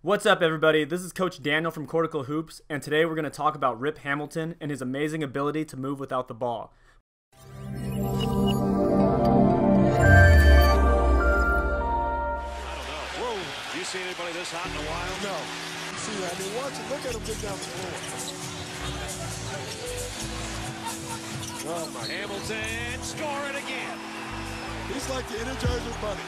What's up, everybody? This is Coach Daniel from Courtical Hoops, and today we're going to talk about Rip Hamilton and his amazing ability to move without the ball. I don't know. Whoa. Do you see anybody this hot in a while? No. See, watch him. Look at him get down the floor. Oh, my Hamilton, score it again. He's like the Energizer Bunny.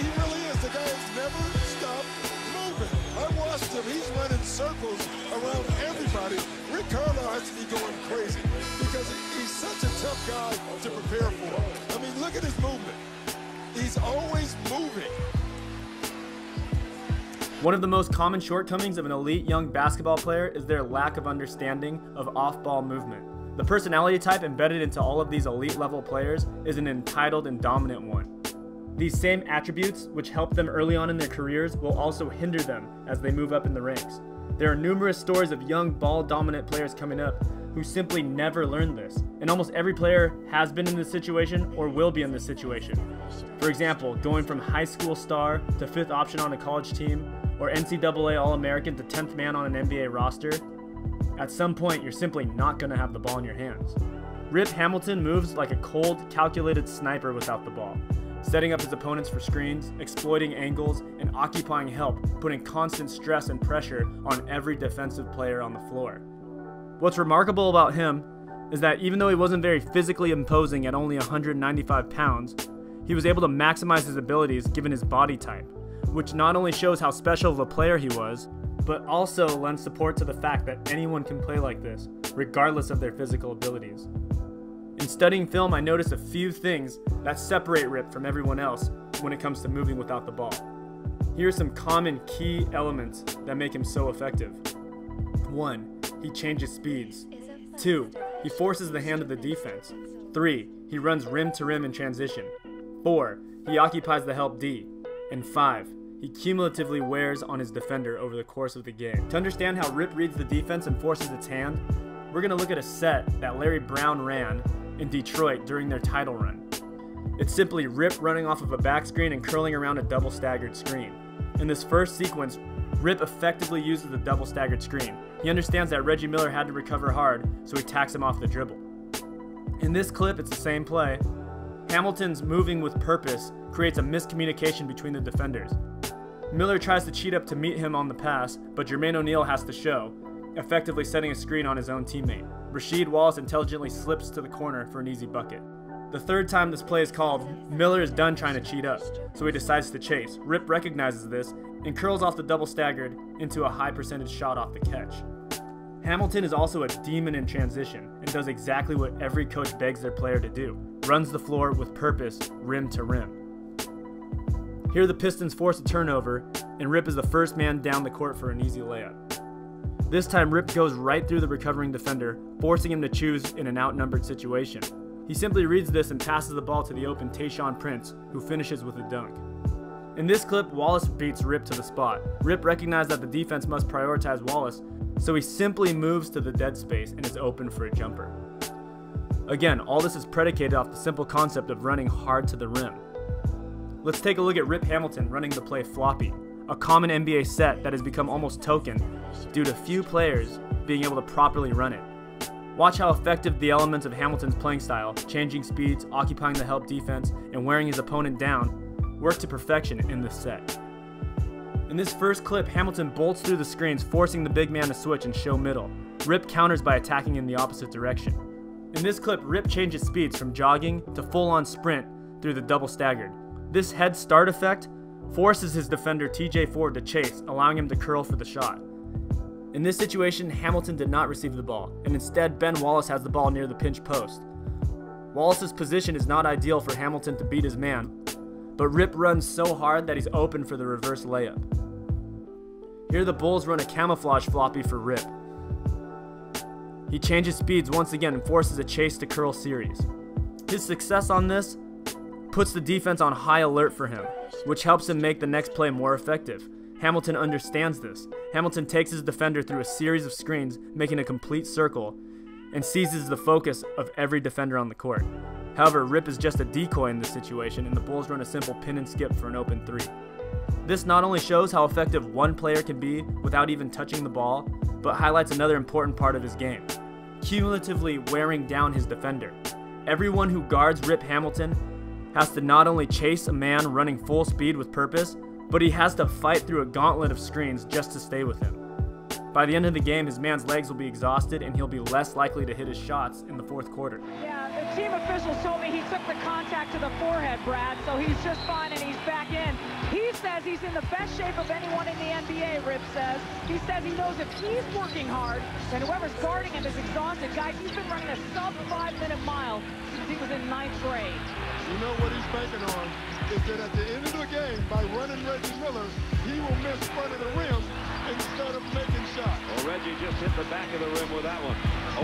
He really is. The guy has never stopped moving. I watched him. He's running circles around everybody. Rick Carlisle has to be going crazy because he's such a tough guy to prepare for. Look at his movement. He's always moving. One of the most common shortcomings of an elite young basketball player is their lack of understanding of off-ball movement. The personality type embedded into all of these elite level players is an entitled and dominant one. These same attributes, which help them early on in their careers, will also hinder them as they move up in the ranks. There are numerous stories of young ball-dominant players coming up who simply never learned this, and almost every player has been in this situation or will be in this situation. For example, going from high school star to 5th option on a college team, or NCAA All-American to 10th man on an NBA roster, at some point you're simply not going to have the ball in your hands. Rip Hamilton moves like a cold, calculated sniper without the ball, setting up his opponents for screens, exploiting angles, and occupying help, putting constant stress and pressure on every defensive player on the floor. What's remarkable about him is that even though he wasn't very physically imposing at only 195 pounds, he was able to maximize his abilities given his body type, which not only shows how special of a player he was, but also lends support to the fact that anyone can play like this, regardless of their physical abilities. In studying film, I noticed a few things that separate Rip from everyone else when it comes to moving without the ball. Here are some common key elements that make him so effective. 1. He changes speeds. 2. He forces the hand of the defense. 3. He runs rim to rim in transition. 4. He occupies the help D. And 5. He cumulatively wears on his defender over the course of the game. To understand how Rip reads the defense and forces its hand, we're going to look at a set that Larry Brown ran in Detroit during their title run. It's simply Rip running off of a back screen and curling around a double staggered screen. In this first sequence, Rip effectively uses the double staggered screen. He understands that Reggie Miller had to recover hard, so he tacks him off the dribble. In this clip, it's the same play. Hamilton's moving with purpose creates a miscommunication between the defenders. Miller tries to cheat up to meet him on the pass, but Jermaine O'Neal has to show, effectively setting a screen on his own teammate. Rasheed Wallace intelligently slips to the corner for an easy bucket. The third time this play is called, Miller is done trying to cheat up, so he decides to chase. Rip recognizes this and curls off the double staggered into a high percentage shot off the catch. Hamilton is also a demon in transition and does exactly what every coach begs their player to do. Runs the floor with purpose, rim to rim. Here the Pistons force a turnover, and Rip is the first man down the court for an easy layup. This time Rip goes right through the recovering defender, forcing him to choose in an outnumbered situation. He simply reads this and passes the ball to the open Tayshaun Prince, who finishes with a dunk. In this clip, Wallace beats Rip to the spot. Rip recognized that the defense must prioritize Wallace, so he simply moves to the dead space and is open for a jumper. Again, all this is predicated off the simple concept of running hard to the rim. Let's take a look at Rip Hamilton running the play floppy, a common NBA set that has become almost token due to few players being able to properly run it. Watch how effective the elements of Hamilton's playing style, changing speeds, occupying the help defense, and wearing his opponent down, work to perfection in this set. In this first clip, Hamilton bolts through the screens, forcing the big man to switch and show middle. Rip counters by attacking in the opposite direction. In this clip, Rip changes speeds from jogging to full-on sprint through the double staggered. This head start effect forces his defender TJ Ford to chase, allowing him to curl for the shot. In this situation, Hamilton did not receive the ball, and instead Ben Wallace has the ball near the pinch post. Wallace's position is not ideal for Hamilton to beat his man, but Rip runs so hard that he's open for the reverse layup. Here the Bulls run a camouflage floppy for Rip. He changes speeds once again and forces a chase to curl series. His success on this puts the defense on high alert for him, which helps him make the next play more effective. Hamilton understands this. Hamilton takes his defender through a series of screens, making a complete circle, and seizes the focus of every defender on the court. However, Rip is just a decoy in this situation, and the Bulls run a simple pin and skip for an open three. This not only shows how effective one player can be without even touching the ball, but highlights another important part of his game: cumulatively wearing down his defender. Everyone who guards Rip Hamilton has to not only chase a man running full speed with purpose, but he has to fight through a gauntlet of screens just to stay with him. By the end of the game, his man's legs will be exhausted and he'll be less likely to hit his shots in the fourth quarter. Yeah, the team officials told me he took the contact to the forehead, Brad, so he's just fine and he's back in. He says he's in the best shape of anyone in the NBA, Rip says. He says he knows if he's working hard, then whoever's guarding him is exhausted. Guys, he's been running a sub 5-minute mile since he was in 9th grade. You know what he's banking on is that at the end of the game, by running Reggie Miller, he will miss front of the rim instead of making shots. Well, Reggie just hit the back of the rim with that one.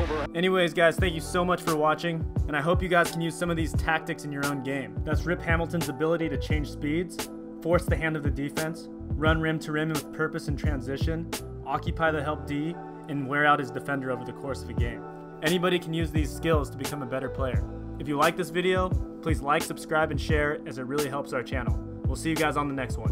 Over. Anyways, guys, thank you so much for watching, and I hope you guys can use some of these tactics in your own game. That's Rip Hamilton's ability to change speeds, force the hand of the defense, run rim to rim with purpose in transition, occupy the help D, and wear out his defender over the course of a game. Anybody can use these skills to become a better player. If you like this video, please like, subscribe, and share, as it really helps our channel. We'll see you guys on the next one.